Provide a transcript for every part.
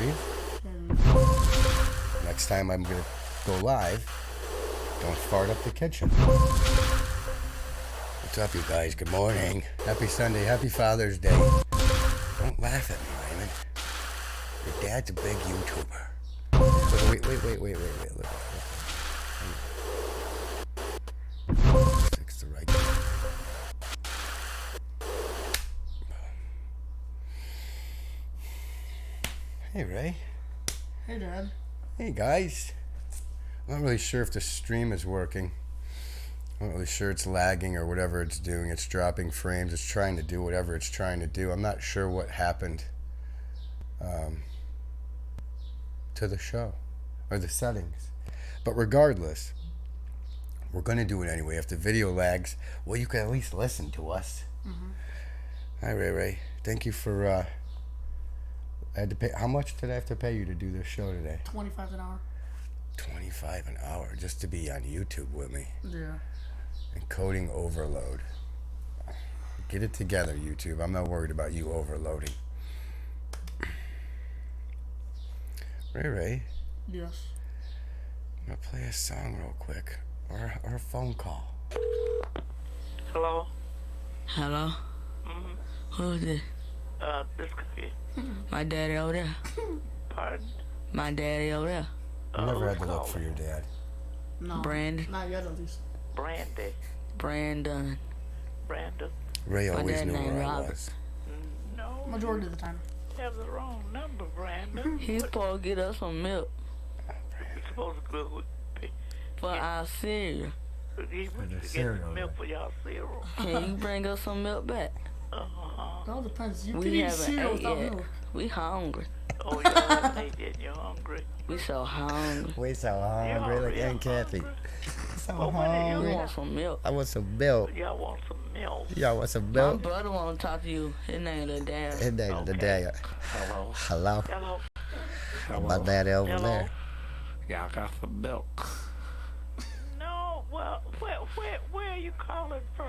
breathe. Next time I'm going to go live, don't fart up the kitchen. What's up, you guys? Good morning. Happy Sunday. Happy Father's Day. Don't laugh at me, Raymond. Your dad's a big YouTuber. Wait. Look. Fix the right. Hey, Ray. Hey, Dad. Hey, guys. I'm not really sure if the stream is working. I'm not really sure it's lagging or whatever it's doing. It's dropping frames. It's trying to do whatever it's trying to do. I'm not sure what happened to the show or the settings. But regardless, we're going to do it anyway. If the video lags, well, you can at least listen to us. Mm-hmm. Hi, Ray. Thank you for... I had to pay... How much did I have to pay you to do this show today? $25 an hour. $25 an hour just to be on YouTube with me. Yeah. Encoding overload. Get it together, YouTube. I'm not worried about you overloading. Ray. Yes. I'm going to play a song real quick. Or a phone call. Hello? Hello? Mm-hmm. Who's this? This could be. My daddy over there. Pardon? My daddy over there. You never had to look for your dad. No. Brandon. Not yet, at least. Brandy. Brandon. Brandon. Ray My always dad knew named where I Robert. was. No. Majority of the time. You have the wrong number, Brandon. He's supposed to get us some milk You're supposed to go for our cereal. he went the to get cereal, milk for y'all cereal. Can you bring us some milk back? Uh-huh. It all depends. You can We eat haven't cereal ate without yet. milk. We hungry. Oh, y'all haven't ate yet. You're hungry. We so hungry. We so You're hungry, like hungry, Aunt Kathy. hungry. So Well, when are you We hungry. want some milk. I want some milk. Y'all want some milk. Y'all want some My milk? brother want to talk to you. His name is Dad. And then the Okay. day. Hello. Hello. Hello. My daddy over Hello. there. Y'all got some milk. No, well, where are you calling from?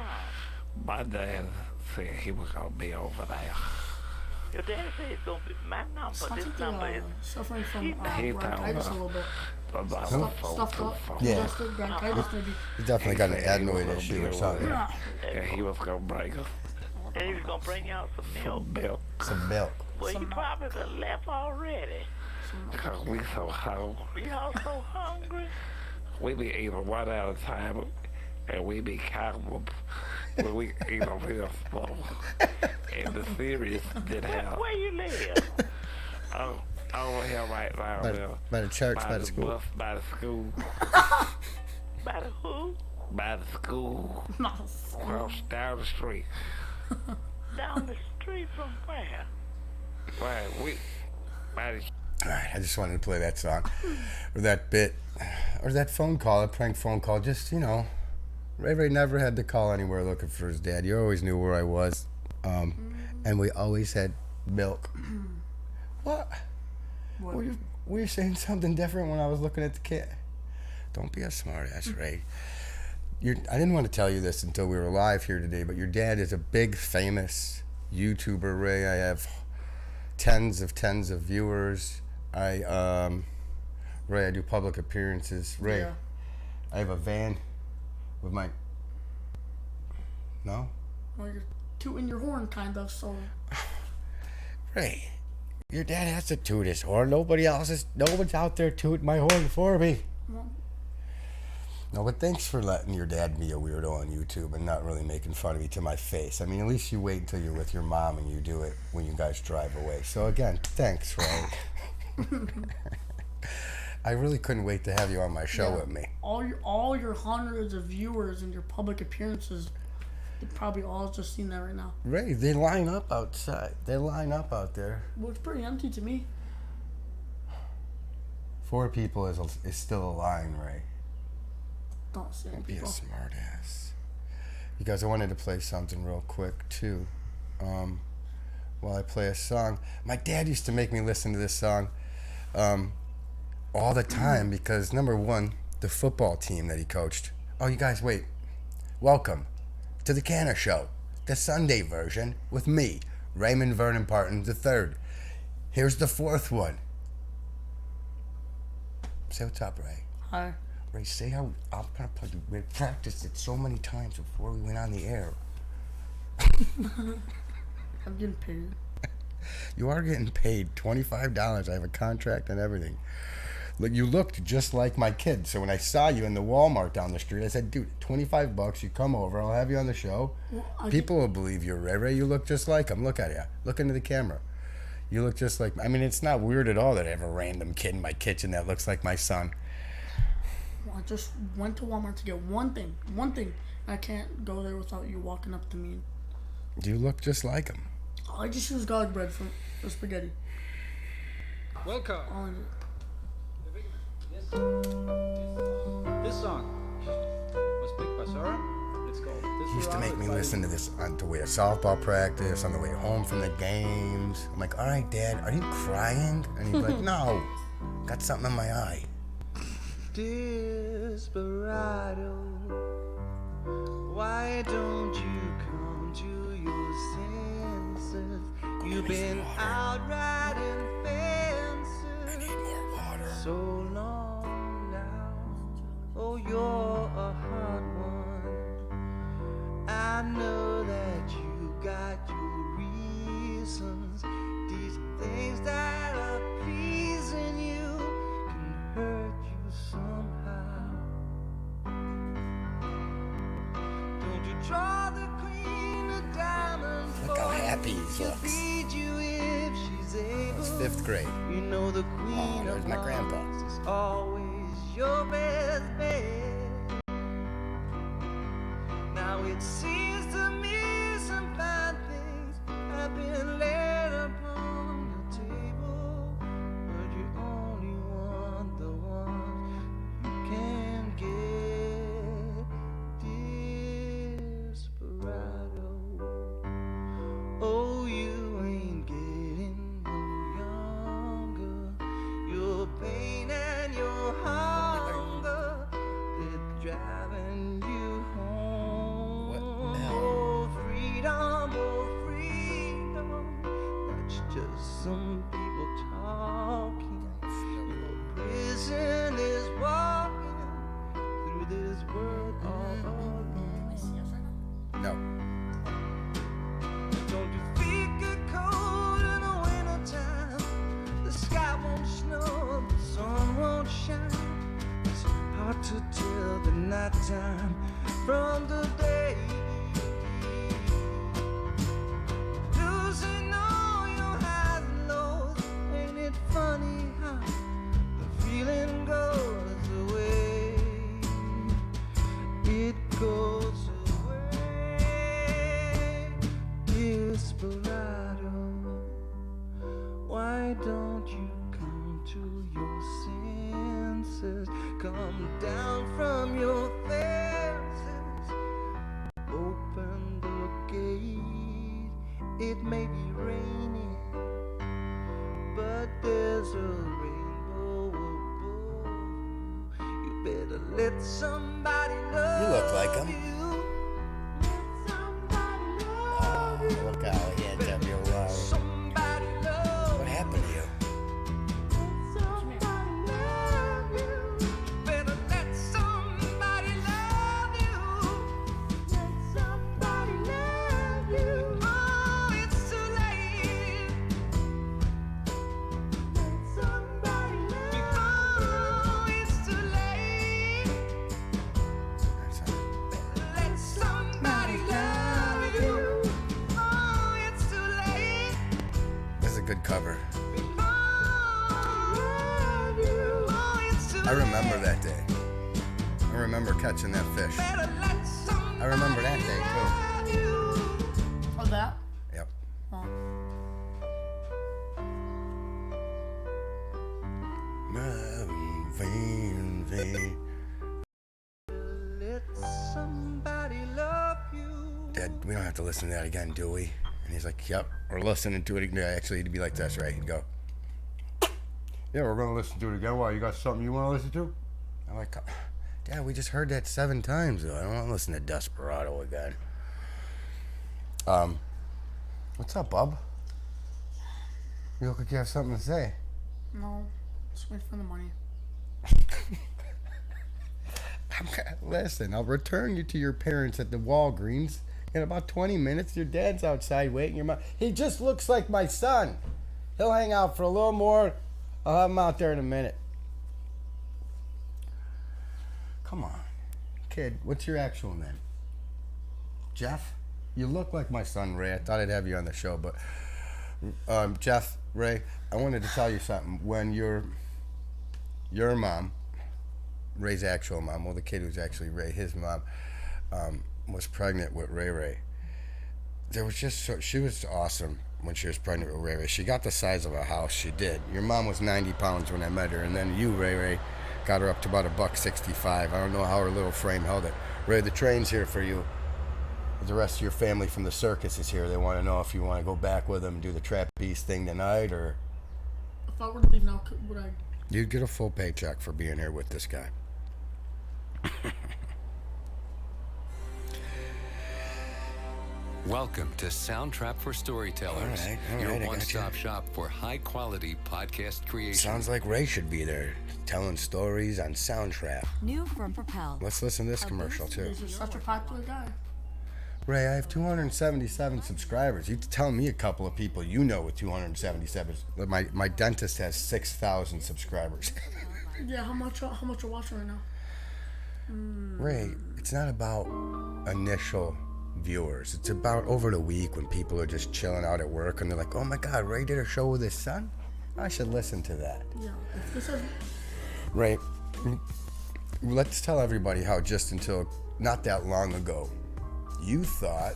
My dad said he was gonna be over there. Your dad said it's gonna be my number. I This think number they're is suffering from He bronchitis a told little bit. About Stuffed up. Yeah. Congested bronchitis, maybe. He's definitely got an He said he adenoid was issue or gonna be something. Yeah. and he was gonna bring us and he was gonna bring y'all some milk. some milk Some milk. Well, you probably done left already. because we so hungry. Y'all so hungry. We be eating one at a time, and we be counting when we eat a real small. And the series did have Where you live? over here right now. By the church, by the the school. bus, by the school, By the who? by the school, across down the street. Down the street from where? Right, by the Alright, I just wanted to play that song. Or that bit. Or that phone call, a prank phone call. Just, you know. Ray never had to call anywhere looking for his dad. You always knew where I was. And we always had milk. What? Were you saying something different when I was looking at the kid? Don't be a smart ass, Ray. I didn't want to tell you this until we were live here today, but your dad is a big, famous YouTuber, Ray. I have tens of viewers. Ray, I do public appearances. Ray, Yeah. I have a van with my... No? Well, you're tooting your horn, kind of, so... Ray, your dad has to toot his horn. No one's out there tooting my horn for me. Well, No, but thanks for letting your dad be a weirdo on YouTube and not really making fun of me to my face. I mean, at least you wait until you're with your mom and you do it when you guys drive away. So again, thanks, Ray. I really couldn't wait to have you on my show with me. all your hundreds of viewers and your public appearances, they probably all just seen that right now. Ray, they line up outside. They line up out there. Well, it's pretty empty to me. 4 people is still a line, Ray. Don't say Don't be a people. smart ass. You guys, I wanted to play something real quick, too. While I play a song. My dad used to make me listen to this song all the time because, number one, the football team that he coached. Oh, you guys, wait. Welcome to the Canna Show, the Sunday version with me, Raymond Vernon Parton III. Here's the 4th one. Say what's up, Ray. Hi. Ray, say how I'm gonna put you. We practiced it so many times before we went on the air. I'm getting paid. You are getting paid $25. I have a contract and everything. Look, you looked just like my kid. So when I saw you in the Walmart down the street, I said, dude, $25, you come over, I'll have you on the show. Well, People will believe you're Ray. Ray, you look just like him. Look at you. Look into the camera. You look just like, I mean, it's not weird at all that I have a random kid in my kitchen that looks like my son. I just went to Walmart to get one thing. I can't go there without you walking up to me. You look just like him. I just use garlic bread for spaghetti. Welcome. All of it. This song was picked by Sarah. It's called Desperado. He used to make me listen to this on the way to softball practice, on the way home from the games. I'm like, all right, Dad, are you crying? And he'd be like, no, got something in my eye. Desperado, why don't you come to your senses? You've been out riding fences so long now. Oh, you're a hot one. I know that you got your reasons. These things that are pleasing you can hurt you somehow. Don't you draw the queen of diamonds? Look how happy he looks. Feed you if she's able. It's 5th grade. You know the queen there's of my grandpa. hearts is always your best bet. Now it seems to me some fine things have been laid upon the table, but you only want the ones you can get. Desperado. Oh, you ain't getting no younger. Your pain and your hunger, they're driving you home. What now? Oh, freedom, that's just some people talking. Your prison is walking through this world all alone. No. Don't you feel good cold in the wintertime? The sky won't snow, the sun won't shine. It's hard to tell the nighttime from the day. Losing all your highs and lows. Ain't it funny how the feeling goes away? It goes away. Desperado, why don't you come to your senses? Come down from your fences. Open the gate. It may be raining, but there's a rainbow above. You better let somebody love You look like him. you. Oh, look how he had W. Somebody love What happened to you? Better let somebody love you. Let somebody love you. Oh, it's too late. Let somebody love you. Oh, it's too late. Let somebody love you. Oh, it's too late. This is a good cover. I I remember that day. I remember catching that fish. I remember that day, too. Oh, that? Yep. Oh. Let somebody love you. Dad, we don't have to listen to that again, do we? And he's like, yep, we're listening to it again. Actually, it'd be like this, right? He'd go, yeah, we're going to listen to it again. Why, you got something you want to listen to? I'm like, Dad, we just heard that 7 times, though. I don't want to listen to Desperado again. What's up, bub? You look like you have something to say. No. Just wait for the money. Listen, I'll return you to your parents at the Walgreens in about 20 minutes. Your dad's outside waiting. Your mom. He just looks like my son. He'll hang out for a little more. I'll have him out there in a minute. Come on. Kid, what's your actual name? Jeff? You look like my son, Ray. I thought I'd have you on the show, but Jeff, Ray, I wanted to tell you something. When your mom, Ray's actual mom, well, the kid who's actually Ray, his mom, was pregnant with Ray. There was just she was awesome when she was pregnant with Ray. She got the size of a house. She did. Your mom was 90 pounds when I met her, and then you, Ray, got her up to about $165. I don't know how her little frame held it. Ray, the train's here for you. The rest of your family from the circus is here. They want to know if you want to go back with them and do the trapeze thing tonight, or If I were to leave now, would I? you'd get a full paycheck for being here with this guy. Welcome to Soundtrap for Storytellers, All right, your I got one-stop you. shop for high-quality podcast creation. Sounds like Ray should be there, telling stories on Soundtrap. New from Propel. Let's listen to this commercial too. He's just such a popular guy. Ray, I have 277 subscribers. You tell me a couple of people you know with 277. My dentist has 6,000 subscribers. Yeah, how much are watching right now? Ray, it's not about initial viewers. It's about over the week when people are just chilling out at work and they're like, oh my God, Ray did a show with his son? I should listen to that. Yeah, if this is Ray, let's tell everybody how just until not that long ago, you thought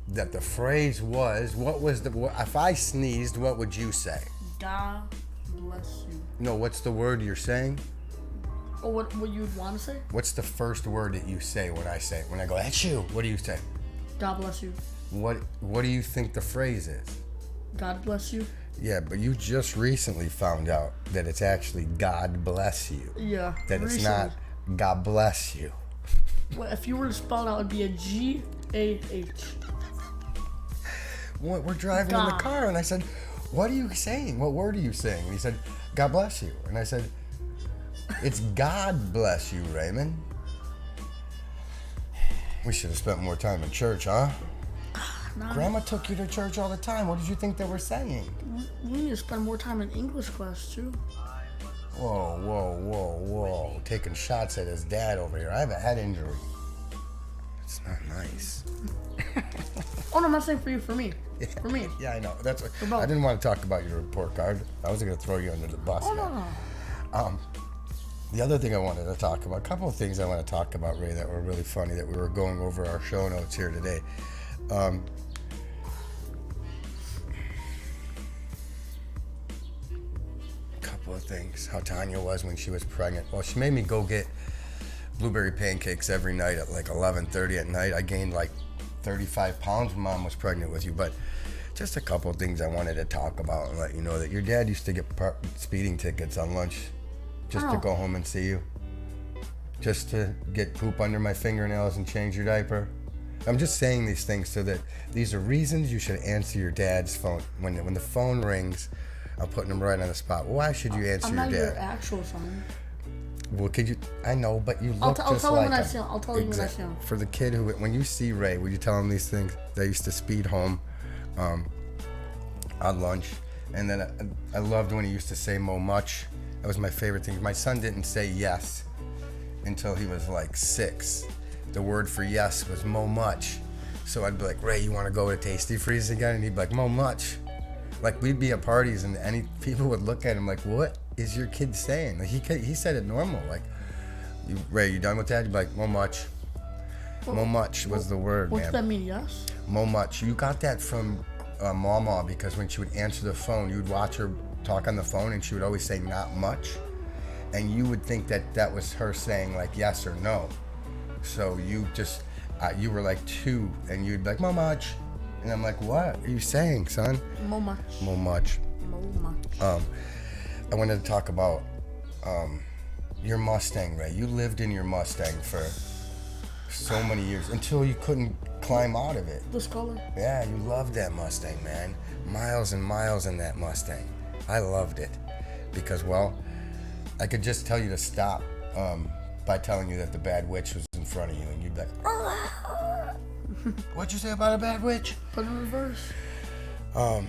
that the phrase was, if I sneezed, what would you say? God bless you. No, what's the word you're saying? Or what you'd want to say? What's the first word that you say when I go, that's you? What do you say? God bless you. What do you think the phrase is? God bless you. Yeah, but you just recently found out that it's actually God bless you. Yeah. That it's recently. not God bless you. Well, if you were to spell it out, it'd be a G-A-H. We're driving in the God. car, and I said, what are you saying? What word are you saying? And he said, God bless you. And I said, it's God bless you, Raymond. We should have spent more time in church, huh? Nah, Grandma took you to church all the time. What did you think they were saying? we need to spend more time in English class, too. Whoa. Taking shots at his dad over here. I have a head injury. It's not nice. Oh, no, I'm not saying for you, for me. For me. Yeah, I know. That's what, both. I didn't want to talk about your report card. I wasn't going to throw you under the bus. Oh, man. no. The other thing I wanted to talk about, a couple of things I want to talk about, Ray, that were really funny that we were going over our show notes here today. Couple of things. How Tanya was when she was pregnant. Well, she made me go get blueberry pancakes every night at like 11:30 at night. I gained like 35 pounds when Mom was pregnant with you. But just a couple of things I wanted to talk about and let you know that your dad used to get speeding tickets on lunch just to go home and see you. Just to get poop under my fingernails and change your diaper. I'm just saying these things so that these are reasons you should answer your dad's phone. When the phone rings, I'm putting them right on the spot. Why should you answer I'm your not dad? your actual son. Well, could you? I know, but you look I'll just tell like him when I him. see him. I'll tell you when I see him. For the kid who, when you see Ray, will you tell him these things? They used to speed home on lunch, and then I loved when he used to say "mo much." That was my favorite thing. My son didn't say yes until he was like 6. The word for yes was "mo much," so I'd be like, "Ray, you want to go to Tasty Freeze again?" And he'd be like, "Mo much." Like, we'd be at parties and people would look at him like, what is your kid saying? Like, he said it normal. Like, Ray, you done with that? You'd be like, mo much. Mo much was the word, What's man. that mean, yes? Mo much. You got that from Mama, because when she would answer the phone, you'd watch her talk on the phone and she would always say not much. And you would think that was her saying like yes or no. So you just, you were like 2 and you'd be like, mo much. And I'm like, what are you saying, son? Mo much. Mo much. Mo much. I wanted to talk about your Mustang, Ray. You lived in your Mustang for so many years until you couldn't climb out of it. This color. Yeah, you loved that Mustang, man. Miles and miles in that Mustang. I loved it because, well, I could just tell you to stop by telling you that the bad witch was in front of you, and you'd be like, what'd you say about a bad witch? Put it in reverse. Man,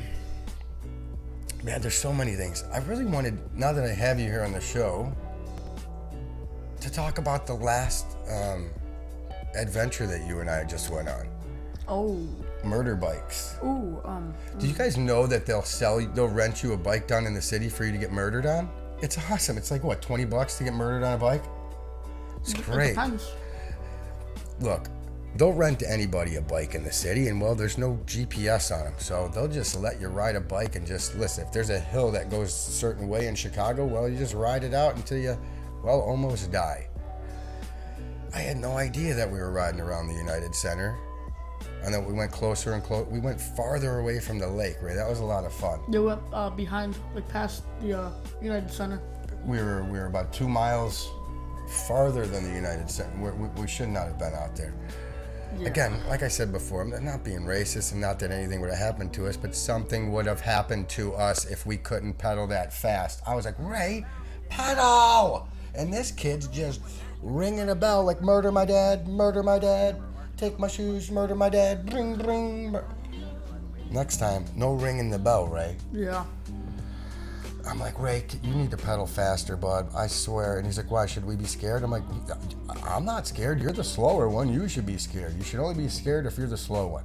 there's so many things. I really wanted, now that I have you here on the show, to talk about the last adventure that you and I just went on. Oh. Murder bikes. Ooh. Do you guys know that they'll rent you a bike down in the city for you to get murdered on? It's awesome. It's like, what, $20 to get murdered on a bike? It's great. It depends. Look, they'll rent anybody a bike in the city, and well, there's no GPS on them, so they'll just let you ride a bike and just listen. If there's a hill that goes a certain way in Chicago, well, you just ride it out until you, well, almost die. I had no idea that we were riding around the United Center, and then we went closer and closer. We went farther away from the lake, Ray. That was a lot of fun. They went behind, like past the United Center. We were about 2 miles farther than the United Center. We should not have been out there. Yeah. Again, like I said before, I'm not being racist and not that anything would have happened to us, but something would have happened to us if we couldn't pedal that fast. I was like, Ray, pedal! And this kid's just ringing a bell like, murder my dad, take my shoes, murder my dad, bring, bring. Next time, no ringing the bell, Ray. Yeah. I'm like, Ray, you need to pedal faster, bud. I swear. And he's like, why? Should we be scared? I'm like, I'm not scared. You're the slower one. You should be scared. You should only be scared if you're the slow one.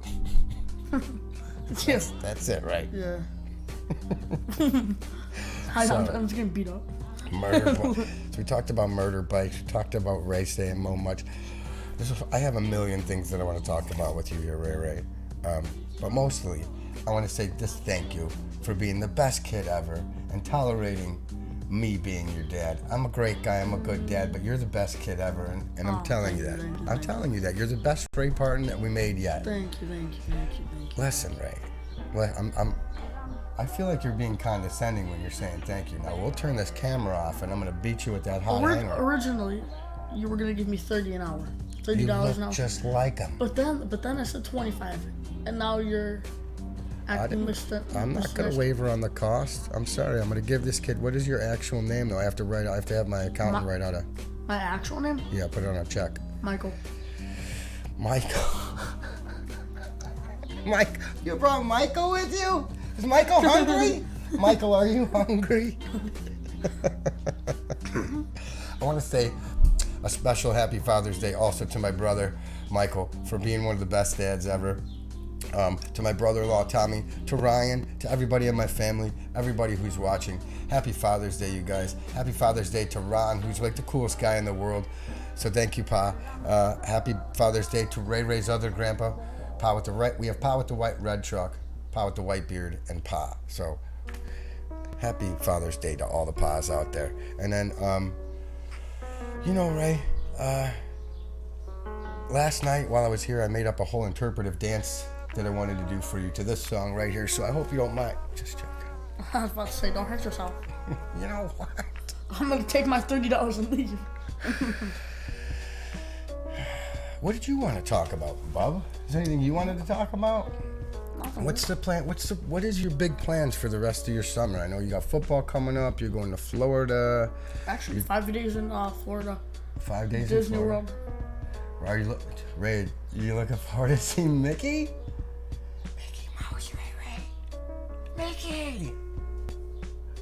Yes. That's it, right? Yeah. I'm just getting beat up. Murder. So we talked about murder bikes. We talked about racing and so much. I have a million things that I want to talk about with you here, Ray. But mostly, I want to say just thank you for being the best kid ever and tolerating me being your dad. I'm a great guy. I'm a good dad, but you're the best kid ever, and I'm telling you that. I'm telling you that. You're the best Frey partner that we made yet. Thank you. Listen, Ray. I feel like you're being condescending when you're saying thank you. Now, we'll turn this camera off, and I'm going to beat you with that hot hanger. Originally, you were going to give me $30 an hour. $30 You look an hour. just like him. But then I said 25, and now you're acting I'm not going to waver on the cost. I'm sorry. I'm going to give this kid. What is your actual name, though? I have to have my accountant write out a. My actual name? Yeah, put it on a check. Michael. Mike, you brought Michael with you? Is Michael hungry? Michael, are you hungry? I want to say a special happy Father's Day also to my brother, Michael, for being one of the best dads ever. To my brother-in-law, Tommy, to Ryan, to everybody in my family, everybody who's watching. Happy Father's Day, you guys. Happy Father's Day to Ron, who's like the coolest guy in the world. So thank you, Pa. Happy Father's Day to Ray's other grandpa, Pa with the we have Pa with the white red truck, Pa with the white beard, and Pa. So happy Father's Day to all the Pa's out there. And then, Ray, last night while I was here, I made up a whole interpretive dance that I wanted to do for you to this song right here. So I hope you don't mind. Just joking. I was about to say, don't hurt yourself. You know what? I'm going to take my $30 and leave. What did you want to talk about, Bub? Is there anything you wanted to talk about? Nothing. What's the plan? What is your big plans for the rest of your summer? I know you got football coming up. You're going to Florida. Actually, 5 days in Florida. 5 days Disney in Florida. World. Ray, you looking forward to seeing Mickey? Mickey Mouse, Ray. Mickey!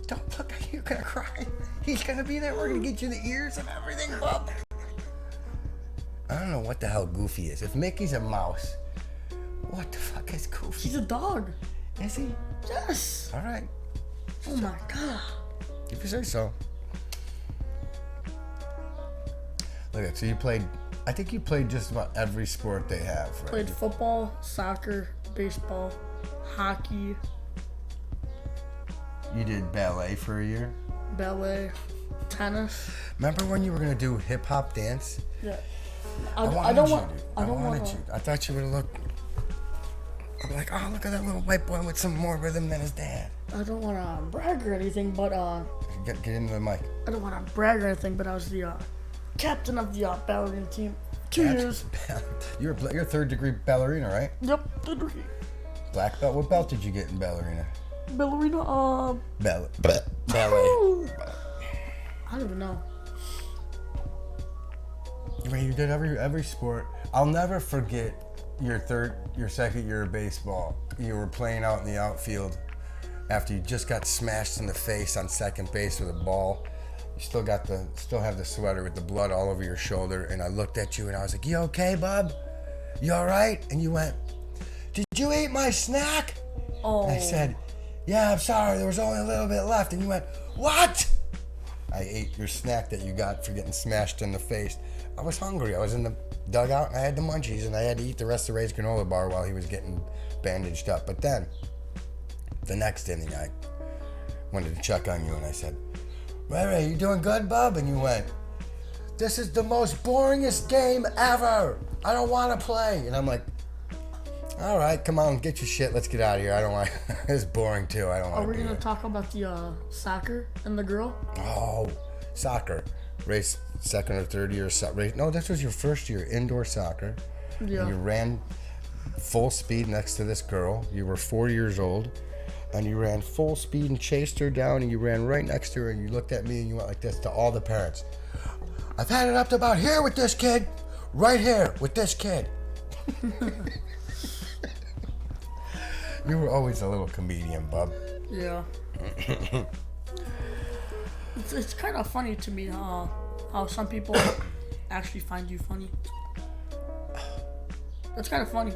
Don't look like you're gonna cry. He's gonna be there. We're gonna get you the ears and everything, Bub. I don't know what the hell Goofy is. If Mickey's a mouse, what the fuck is Goofy? He's a dog. Is he? Yes. All right. Oh my god. If you say so. Look at, so I think you played just about every sport they have, right? Played football, soccer, baseball, hockey. You did ballet for a year? Ballet, tennis. Remember when you were going to do hip-hop dance? Yeah. I wanted you. I thought you would have looked. I'd be like, oh, look at that little white boy with some more rhythm than his dad. I don't want to brag or anything, but Get into the mic. I don't want to brag or anything, but I was the captain of the ballerina team. 2 years. You're a third-degree ballerina, right? Yep, third degree. Black belt. What belt did you get in ballerina? Ballerina, Ballet. I I don't even know. I mean, you did every sport. I'll never forget your second year of baseball. You were playing out in the outfield after you just got smashed in the face on second base with a ball. You still have the sweater with the blood all over your shoulder. And I looked at you and I was like, "You okay, bub? You all right?" And you went, "Did you eat my snack?" Oh. And I said, "Yeah, I'm sorry. There was only a little bit left." And you went, "What?" I ate your snack that you got for getting smashed in the face. I was hungry. I was in the dugout and I had the munchies and I had to eat the rest of Ray's granola bar while he was getting bandaged up. But then, the next inning, I wanted to check on you and I said, "Ray, you doing good, bub?" And you went, "This is the most boringest game ever. I don't want to play." And I'm like, "All right, come on, get your shit. Let's get out of here. I don't want. It's boring too. I don't want." Are we gonna talk about the soccer and the girl? Oh, soccer. Ray's second or third year. No, this was your first year indoor soccer. Yeah. And you ran full speed next to this girl. You were 4 years old. And you ran full speed and chased her down. And you ran right next to her. And you looked at me and you went like this to all the parents. "I've had it up to about here with this kid. Right here with this kid." You were always a little comedian, bub. Yeah. It's kind of funny to me how some people actually find you funny. That's kind of funny.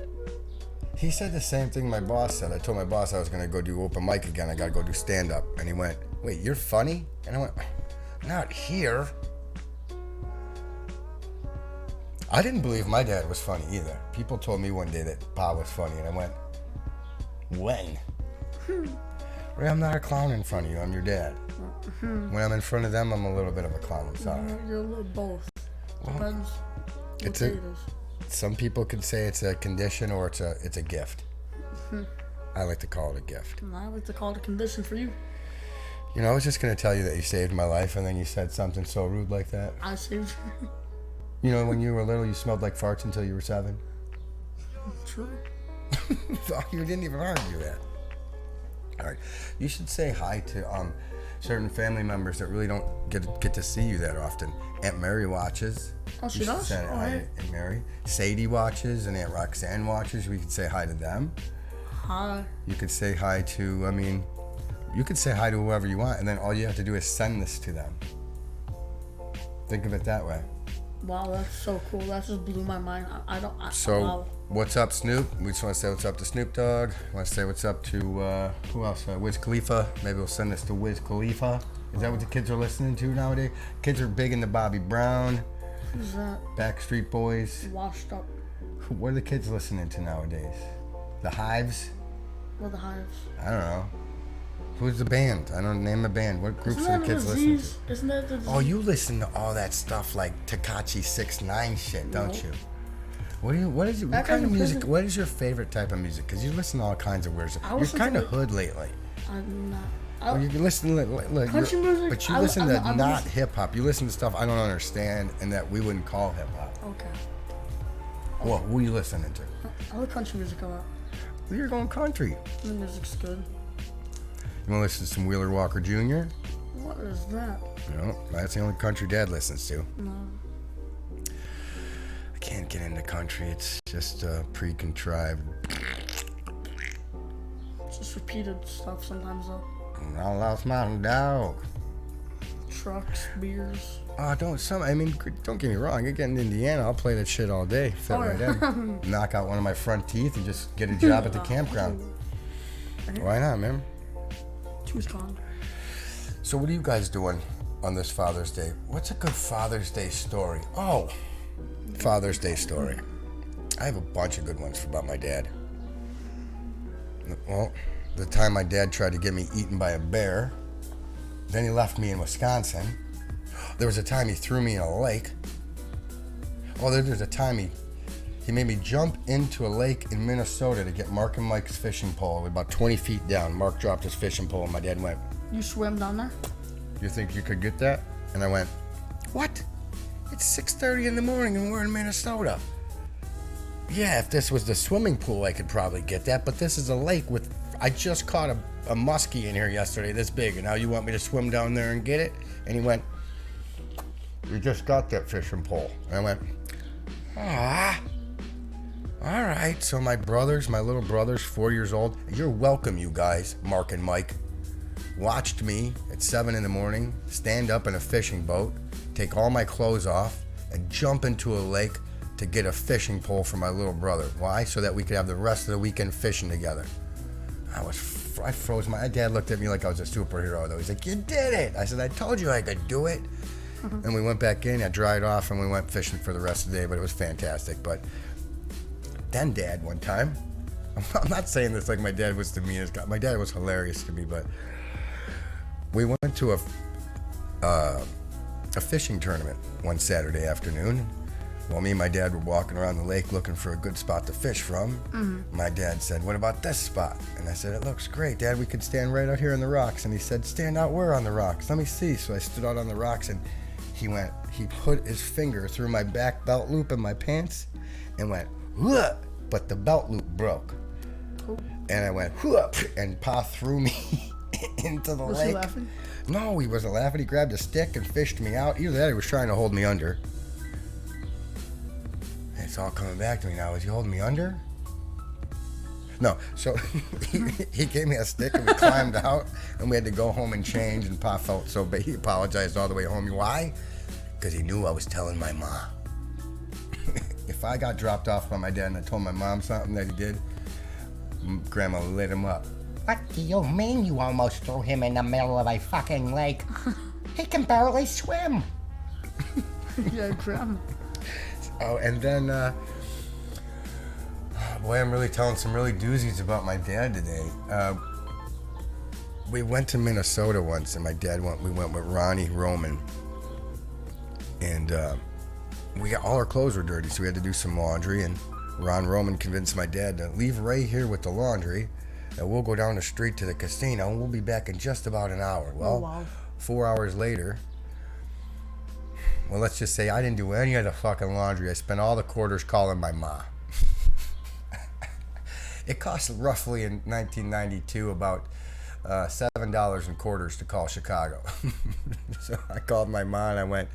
He said the same thing my boss said. I told my boss I was going to go do open mic again. I got to go do stand-up. And he went, "Wait, you're funny?" And I went, "Not here." I didn't believe my dad was funny either. People told me one day that Pa was funny. And I went, "When?" "Ray, I'm not a clown in front of you. I'm your dad. When I'm in front of them, I'm a little bit of a clown. I'm sorry." You're a little both. Well, Depends. it's what a- day it is. Some people could say it's a condition or it's a gift. I like to call it a gift. And I like to call it a condition for you. You know, I was just going to tell you that you saved my life, and then you said something so rude like that. I saved you. You know, when you were little, you smelled like farts until you were 7. True. You didn't even argue that. All right. You should say hi to certain family members that really don't get to see you that often. Aunt Mary watches. Oh, she You should does? say Oh, hi hey. to Aunt Mary. Sadie watches, and Aunt Roxanne watches. We could say hi to them. Hi. You could say hi to, you could say hi to whoever you want, and then all you have to do is send this to them. Think of it that way. Wow, that's so cool. That just blew my mind. So, wow. what's up, Snoop? We just want to say what's up to Snoop Dogg. Want to say what's up to, who else? Wiz Khalifa. Maybe we'll send this to Wiz Khalifa. Is that what the kids are listening to nowadays? Kids are big into Bobby Brown, Who's that? Backstreet Boys. Washed up. What are the kids listening to nowadays? The Hives? With the hives. I don't know. Who's the band? I don't name a band. What groups are the kids listening to? Isn't that the disease? Oh, you listen to all that stuff like Tekashi 6ix9ine shit, don't you? What kind of music? What is your favorite type of music? Because you listen to all kinds of weird stuff. You're listen kind to of hood lately. I'm not. Well, you can listen to Country music, but you I'm listen to listen- not hip hop. You listen to stuff I don't understand and that we wouldn't call hip hop. Okay. Well, who are you listening to? I like country music a lot. Well, you're going country. The music's good. You want to listen to some Wheeler Walker Jr.? What is that? No, that's the only country Dad listens to. No. I can't get into country. It's just pre-contrived. Just repeated stuff sometimes though. I lost my dog. Trucks, beers. Oh, don't get me wrong. I get in Indiana, I'll play that shit all day. Fit right in. Knock out one of my front teeth and just get a job at the campground. Why not, man? Two's gone. So what are you guys doing on this Father's Day? What's a good Father's Day story? Oh, Father's Day story. I have a bunch of good ones about my dad. Well, the time my dad tried to get me eaten by a bear. Then he left me in Wisconsin. There was a time he threw me in a lake. Oh, there's a time he made me jump into a lake in Minnesota to get Mark and Mike's fishing pole. About 20 feet down, Mark dropped his fishing pole and my dad went, You swam down there? "You think you could get that?" And I went, "What? It's 6:30 in the morning and we're in Minnesota." Yeah, if this was the swimming pool, I could probably get that, but this is a lake with... I just caught a muskie in here yesterday this big, and now you want me to swim down there and get it? And he went, you just got that fishing pole. And I went, ah, all right. So my little brothers, 4 years old, you're welcome, you guys, Mark and Mike, watched me at 7 a.m, stand up in a fishing boat, take all my clothes off, and jump into a lake to get a fishing pole for my little brother. Why? So that we could have the rest of the weekend fishing together. I froze. My dad looked at me like I was a superhero, though. He's like, you did it. I said, I told you I could do it. And we went back in, I dried off, and we went fishing for the rest of the day, but it was fantastic. But then Dad, one time, I'm not saying this like my dad was the meanest guy. My dad was hilarious to me, but we went to a fishing tournament one Saturday afternoon. Well, me and my dad were walking around the lake looking for a good spot to fish from. My dad said, what about this spot? And I said, it looks great, Dad. We could stand right out here on the rocks. And he said, stand out where on the rocks? Let me see. So I stood out on the rocks, and he put his finger through my back belt loop in my pants and went, "Whoa," but the belt loop broke. And I went, "Whoa," and Pa threw me into the lake. Was he laughing? No, he wasn't laughing. He grabbed a stick and fished me out. Either that or he was trying to hold me under. It's all coming back to me now. Is he holding me under? No. So he gave me a stick and we climbed out and we had to go home and change, and Pa felt so bad. He apologized all the way home. Why? Because he knew I was telling my mom. If I got dropped off by my dad and I told my mom something that he did, Grandma lit him up. What do you mean you almost threw him in the middle of a fucking lake? He can barely swim. Yeah, Grandma. Oh, and then, boy, I'm really telling some really doozies about my dad today. We went to Minnesota once, and we went with Ronnie Roman, and all our clothes were dirty, so we had to do some laundry, and Ron Roman convinced my dad to leave Ray here with the laundry, and we'll go down the street to the casino, and we'll be back in just about an hour. Well, wow. 4 hours later, well, let's just say I didn't do any of the fucking laundry. I spent all the quarters calling my ma. It cost roughly in 1992 about $7 in quarters to call Chicago. So I called my ma and I went,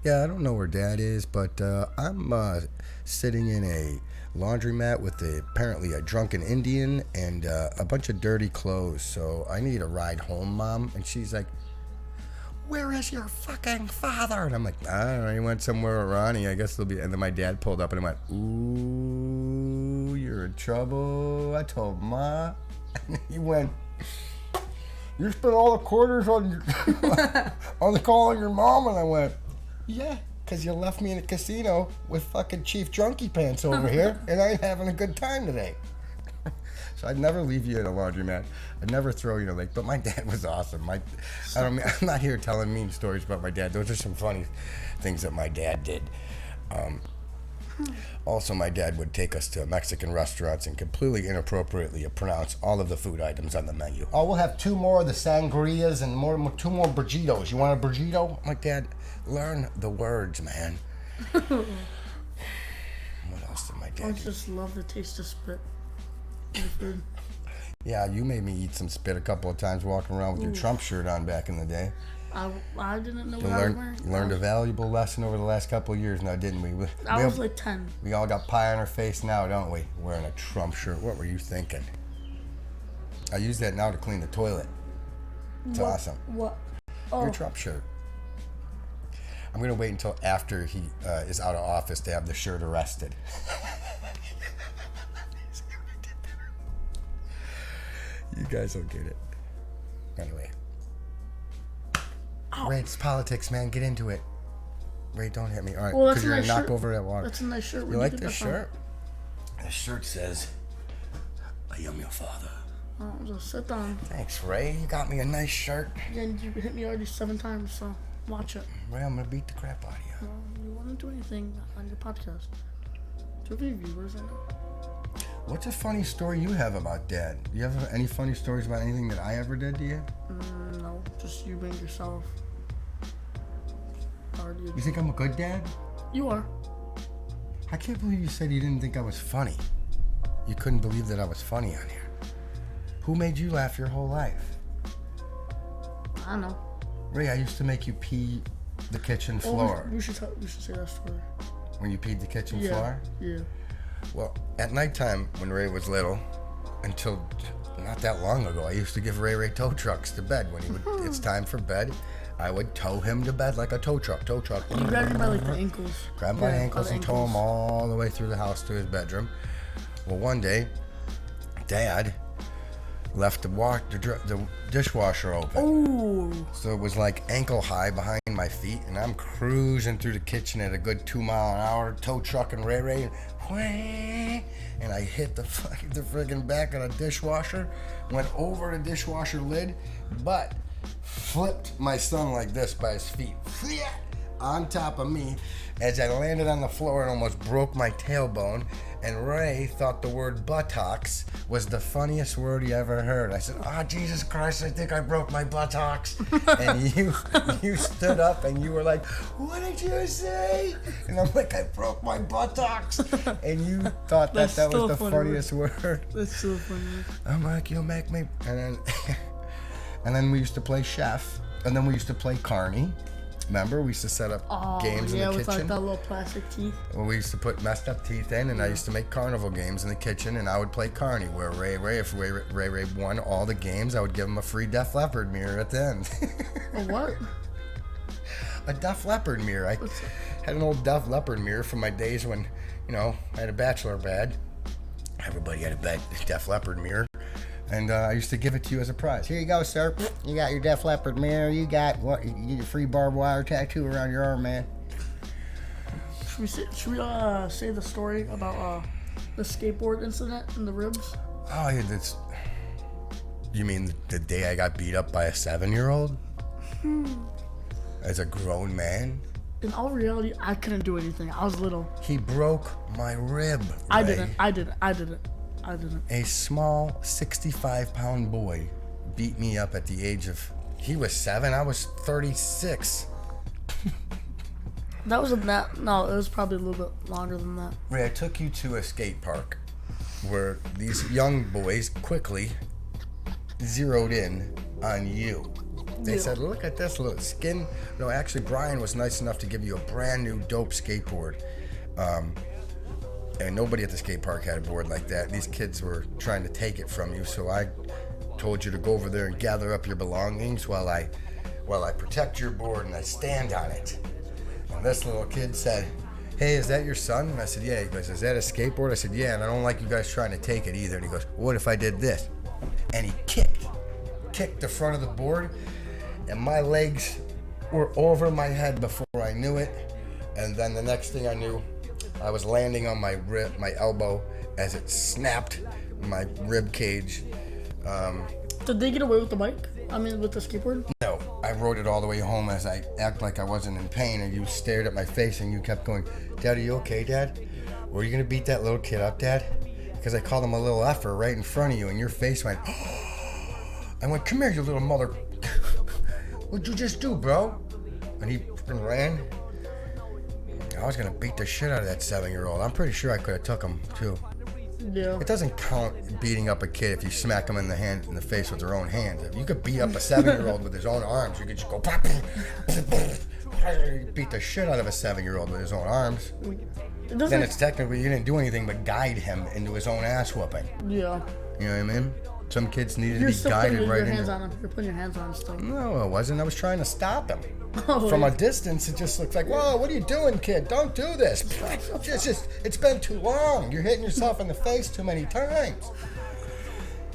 yeah, I don't know where Dad is, but I'm sitting in a laundromat with apparently a drunken Indian and a bunch of dirty clothes, so I need a ride home, Mom. And she's like, where is your fucking father? And I'm like, I don't know, he went somewhere with Ronnie, I guess he'll be. And then my dad pulled up and I went, ooh, you're in trouble. I told Ma. And he went, you spent all the quarters on the calling your mom. And I went, yeah, because you left me in a casino with fucking Chief Drunky Pants over here, and I ain't having a good time today. So I'd never leave you in a laundromat. I'd never throw you in a lake. But my dad was awesome. I'm not here telling mean stories about my dad. Those are some funny things that my dad did. Also, my dad would take us to Mexican restaurants and completely inappropriately pronounce all of the food items on the menu. Oh, we'll have 2 more of the sangrias and 2 more burritos. You want a burrito? I'm like, Dad, learn the words, man. What else did my dad do? I just love the taste of spit. Food. Yeah, you made me eat some spit a couple of times walking around with your Trump shirt on back in the day. I didn't know You what I was wearing. learned a valuable lesson over the last couple of years now, didn't we? I was like 10. We all got pie on our face now, don't we? Wearing a Trump shirt. What were you thinking? I use that now to clean the toilet. It's awesome. What? Your Trump shirt. I'm going to wait until after he is out of office to have the shirt arrested. You guys don't get it. Anyway. Ow. Ray, it's politics, man. Get into it. Ray, don't hit me. All right, Well, because you're going to knock over that water. That's a nice shirt. You like this shirt? This shirt says, I am your father. Oh, just sit down. Thanks, Ray. You got me a nice shirt. Again, you hit me already 7 times, so watch it. Ray, I'm going to beat the crap out of you. Well, you want to do anything on your podcast. Do you have any viewers in it? What's a funny story you have about Dad? Do you have any funny stories about anything that I ever did to you? No, just you being yourself. You think I'm a good dad? You are. I can't believe you said you didn't think I was funny. You couldn't believe that I was funny on here. Who made you laugh your whole life? I know. Ray, I used to make you pee the kitchen Oh, floor. we should say that story. When you peed the kitchen Yeah. floor? Yeah. Well, at nighttime when Ray was little, until not that long ago, I used to give Ray tow trucks to bed. When it's time for bed, I would tow him to bed like a tow truck. You grab him by like the ankles. Grab him by Yeah, ankles by the and tow him all the way through the house to his bedroom. Well, one day, Dad left the dishwasher open. Ooh. So it was like ankle high behind my feet, and I'm cruising through the kitchen at a good 2 mile an hour, tow trucking Ray, and I hit the friggin' back of the dishwasher, went over the dishwasher lid, but flipped my son like this by his feet on top of me. As I landed on the floor and almost broke my tailbone, and Ray thought the word buttocks was the funniest word he ever heard. I said, "Oh, Jesus Christ, I think I broke my buttocks." And you stood up and you were like, "What did you say?" And I'm like, "I broke my buttocks." And you thought that was the funniest word. That's so funny. I'm like, "You make me..." And then we used to play chef, and then we used to play carny. Remember, we used to set up games in the kitchen. Yeah, with like that little plastic teeth. Well, we used to put messed up teeth in, and I used to make carnival games in the kitchen, and I would play carny, where if Ray won all the games, I would give him a free Def Leppard mirror at the end. A what? A Def Leppard mirror. I had an old Def Leppard mirror from my days when, I had a bachelor pad. Everybody had a Def Leppard mirror. And I used to give it to you as a prize. Here you go, sir. You got your Def Leppard mirror. You got your free barbed wire tattoo around your arm, man. Should we say the story about the skateboard incident in the ribs? Oh, yeah, you mean the day I got beat up by a 7-year-old? As a grown man? In all reality, I couldn't do anything. I was little. He broke my rib, Ray. I didn't. A small 65-pound boy beat me up at the age of... He was 7, I was 36. That wasn't that... No, it was probably a little bit longer than that. Ray, I took you to a skate park where these young boys quickly zeroed in on you. They said, "Look at this little skin." No, actually, Brian was nice enough to give you a brand new dope skateboard. And nobody at the skate park had a board like that. These kids were trying to take it from you, so I told you to go over there and gather up your belongings while I protect your board and I stand on it. And this little kid said, "Hey, is that your son?" And I said, "Yeah." He goes, "Is that a skateboard?" I said, "Yeah, and I don't like you guys trying to take it either." And he goes, "What if I did this?" And he kicked the front of the board, and my legs were over my head before I knew it. And then the next thing I knew, I was landing on my elbow as it snapped my rib cage. Did they get away with the bike? I mean, with the skateboard? No, I rode it all the way home as I act like I wasn't in pain, and you stared at my face and you kept going, "Dad, are you okay, Dad? Were you gonna beat that little kid up, Dad?" Because I called him a little effer right in front of you, and your face went, I went, "Come here, you little mother." "What'd you just do, bro?" And he ran. I was gonna beat the shit out of that 7-year-old. I'm pretty sure I could have took him too. Yeah. It doesn't count beating up a kid if you smack them in the face with their own hands. If you could beat up a 7-year-old with his own arms, you could just go beat the shit out of a 7-year-old with his own arms. Then it's technically you didn't do anything but guide him into his own ass whooping. Yeah. You know what I mean? Some kids needed to be guided right into. You're putting your hands on him still. No, I wasn't. I was trying to stop him. Oh, From a distance, it just looks like, "Whoa, what are you doing, kid? Don't do this. It's been too long. You're hitting yourself in the face too many times."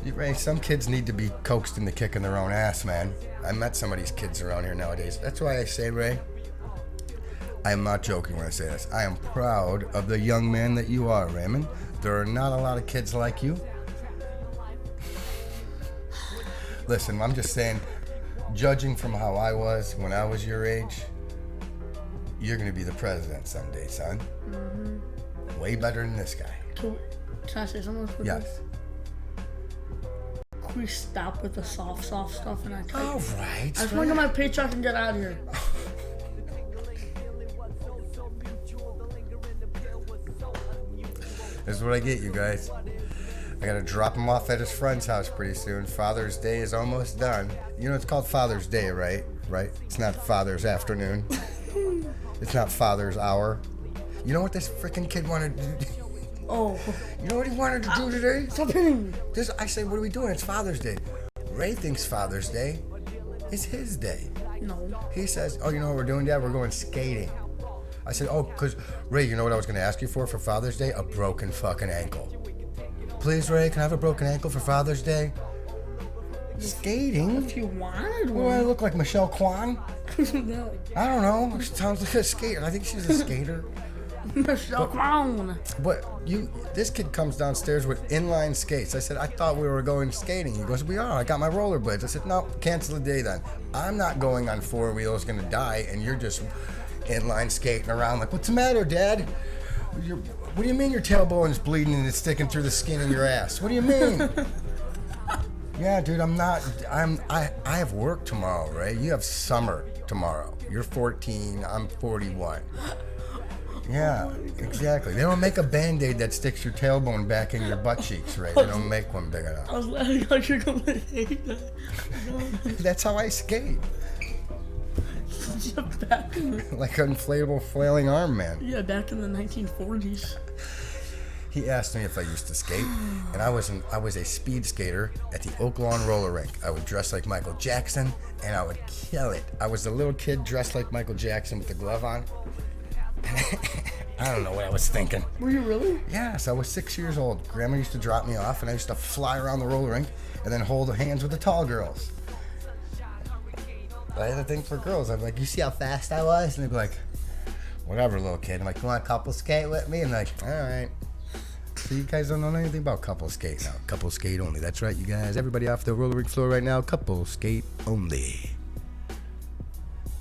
Ray, some kids need to be coaxed into kicking their own ass, man. I met some of these kids around here nowadays. That's why I say, Ray, I am not joking when I say this. I am proud of the young man that you are, Raymond. There are not a lot of kids like you. Listen, I'm just saying, judging from how I was when I was your age, you're going to be the president someday, son. Mm-hmm. Way better than this guy. Can I say something quickly? Yes. Can we stop with the soft stuff and I type? All right. I just want to get my paycheck and get out of here. This is what I get, you guys. I gotta drop him off at his friend's house pretty soon. Father's Day is almost done. You know it's called Father's Day, right? Right? It's not Father's Afternoon. It's not Father's Hour. You know what this freaking kid wanted to do? Oh. You know what he wanted to do today? Stop hitting me. I say, what are we doing? It's Father's Day. Ray thinks Father's Day is his day. No. He says, oh, you know what we're doing, Dad? We're going skating. I said, oh, because, Ray, you know what I was going to ask you for Father's Day? A broken fucking ankle. Please, Ray, can I have a broken ankle for Father's Day? Skating? If you wanted Do I one. look like Michelle Kwan? No. I don't know. She sounds like a skater. I think she's a skater. Michelle Crown. But this kid comes downstairs with inline skates. I said, I thought we were going skating. He goes, we are. I got my rollerblades. I said, no, cancel the day then. I'm not going on four wheels, gonna die, and you're just inline skating around like, what's the matter, Dad? What do you mean your tailbone's bleeding and it's sticking through the skin in your ass? What do you mean? Yeah, dude, I have work tomorrow, Ray. You have summer tomorrow. You're 14, I'm 41. Yeah, exactly. They don't make a Band-Aid that sticks your tailbone back in your butt cheeks, Ray. They don't make one big enough. I was laughing like you're going to hate that. That's how I skate. Back in the, Like an inflatable flailing arm man. yeah, back in the 1940s. He asked me if I used to skate, and I was a speed skater at the Oak Lawn roller rink. I would dress like Michael Jackson, and I would kill it. I was the little kid dressed like Michael Jackson with the glove on. I don't know what I was thinking. Were you really? Yes, I was 6 years old. Grandma used to drop me off, and I used to fly around the roller rink and then hold hands with the tall girls. I had a thing for girls. I'm like, you see how fast I was? And they'd be like, whatever, little kid. I'm like, you want a couple skate with me? And they're like, all right. So you guys don't know anything about couple skate now. Couple skate only. That's right, you guys. Everybody off the roller rink floor right now, couple skate only. You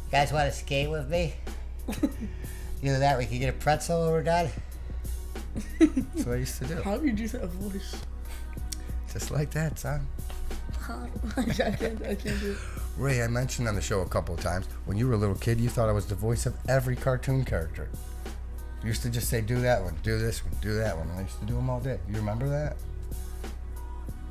guys want to skate with me? Either that or we could get a pretzel or Dad. That's what I used to do. How do you do that voice? Just like that, son. I can't do it. Ray, I mentioned on the show a couple of times, when you were a little kid, you thought I was the voice of every cartoon character. You used to just say, do that one, do this one, do that one. And I used to do them all day. You remember that?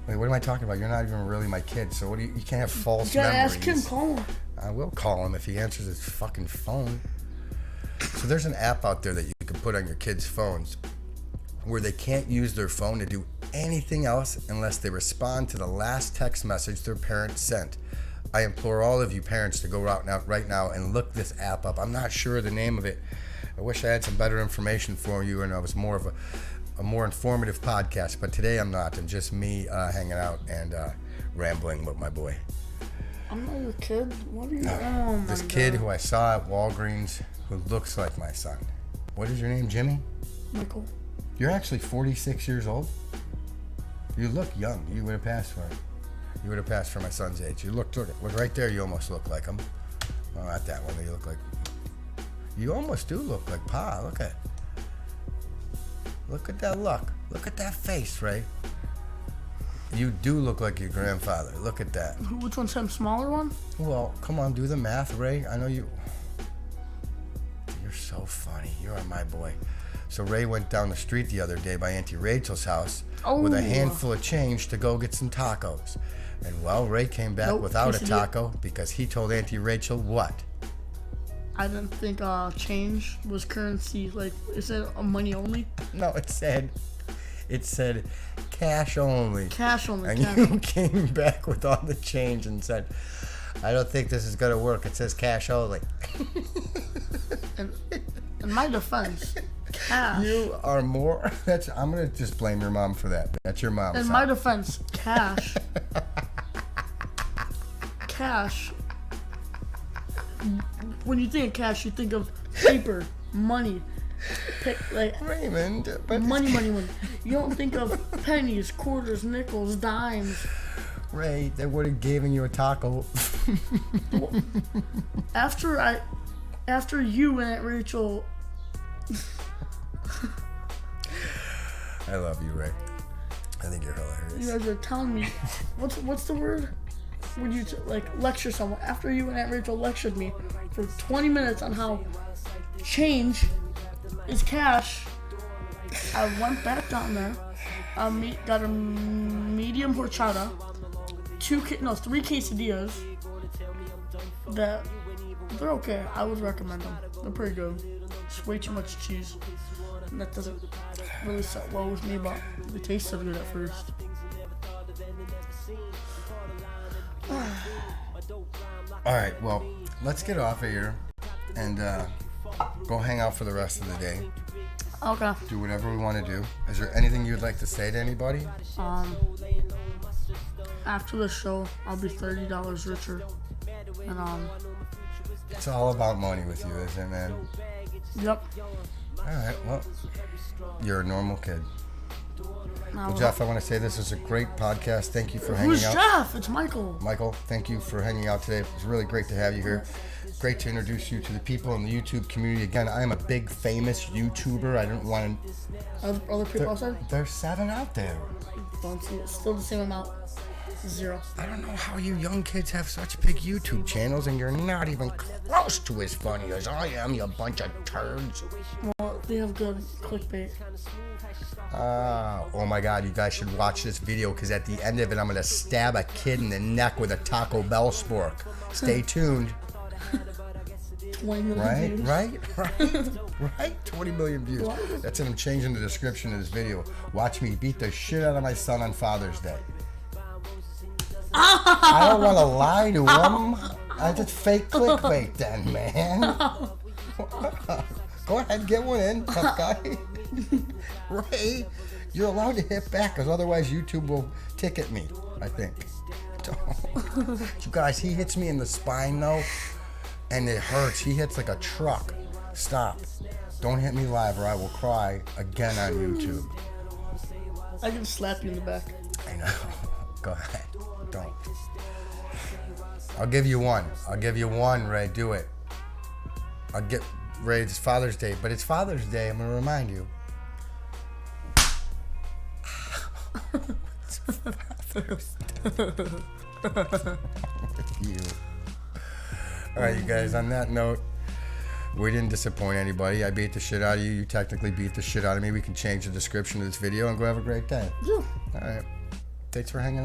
Wait, what am I talking about? You're not even really my kid, so what do you can't have false You gotta memories. ask him, call him. I will call him if he answers his fucking phone. So there's an app out there that you can put on your kids' phones where they can't use their phone to do anything else unless they respond to the last text message their parent sent. I implore all of you parents to go out now, right now and look this app up. I'm not sure of the name of it. I wish I had some better information for you and I was more of a more informative podcast, but today I'm not. I'm just me hanging out and rambling with my boy. I'm not your kid. What are you? Oh my This God. kid who I saw at Walgreens who looks like my son. What is your name, Jimmy? Michael. You're actually 46 years old. You look young. You would have passed for it. You would have passed for my son's age. You look right there. You almost look like him. Well, not that one. You look like. You almost do look like Pa. Look at that look. Look at that face, Ray. You do look like your grandfather. Look at that. Which one's him? Smaller one? Well, come on, do the math, Ray. I know you. You're so funny. You are my boy. So Ray went down the street the other day by Auntie Rachel's house with a handful of change to go get some tacos. And well, Ray came back without a taco because he told Auntie Rachel what? I didn't think change was currency. Like, is it money only? No, it said cash only. Cash only. And Cash. you came back with all the change and said, I don't think this is going to work. It says cash only. In my defense, cash. You are more. I'm going to just blame your mom for that. That's your mom. In my defense, cash. Cash. When you think of cash, you think of paper, money. Raymond, but money. You don't think of pennies, quarters, nickels, dimes. Ray, they would have given you a taco. After you and Aunt Rachel. I love you, Ray. I think you're hilarious. You guys are telling me, what's the word? Would you lecture someone? After you and Aunt Rachel lectured me for 20 minutes on how change is cash, I went back down there. Got a medium horchata, 3 quesadillas that They're okay. I would recommend them. They're pretty good. It's way too much cheese. And that doesn't really set well with me, but they tasted good at first. Alright, well, let's get off of here and go hang out for the rest of the day. Okay. Do whatever we want to do. Is there anything you'd like to say to anybody? After the show, I'll be $30 richer. And It's all about money with you, isn't it, man? yep. Alright, well, you're a normal kid. Now, Well, Jeff, I want to say this is a great podcast. Thank you for hanging who's out. Jeff? It's Michael. Michael, thank you for hanging out today. It was really great to have you here. Great to introduce you to the people in the YouTube community. Again, I am a big famous YouTuber. I don't want to... Other people outside? There's 7 out there. Don't see it. Still the same amount. 0. I don't know how you young kids have such big YouTube channels and you're not even close to as funny as I am, you bunch of turds. Well, they have good clickbait. Oh my God, you guys should watch this video because at the end of it, I'm going to stab a kid in the neck with a Taco Bell spork. Stay tuned. 20 million views. Right? 20 million views. That's it. I'm changing the description of this video. Watch me beat the shit out of my son on Father's Day. I don't want to lie to him. I just fake clickbait then, man. Go ahead, get one in, tough guy. Ray, you're allowed to hit back because otherwise YouTube will ticket me, I think. You guys, he hits me in the spine though, and it hurts. He hits like a truck. Stop. Don't hit me live or I will cry again on YouTube. I can slap you in the back. I know. Go ahead. Don't. I'll give you one. Ray. Do it. I'll get Ray. It's Father's Day, but it's Father's Day. I'm gonna remind you. It's Father's Day. You. All right, you guys. On that note, we didn't disappoint anybody. I beat the shit out of you. You technically beat the shit out of me. We can change the description of this video and go have a great day. Yeah. All right. Thanks for hanging out.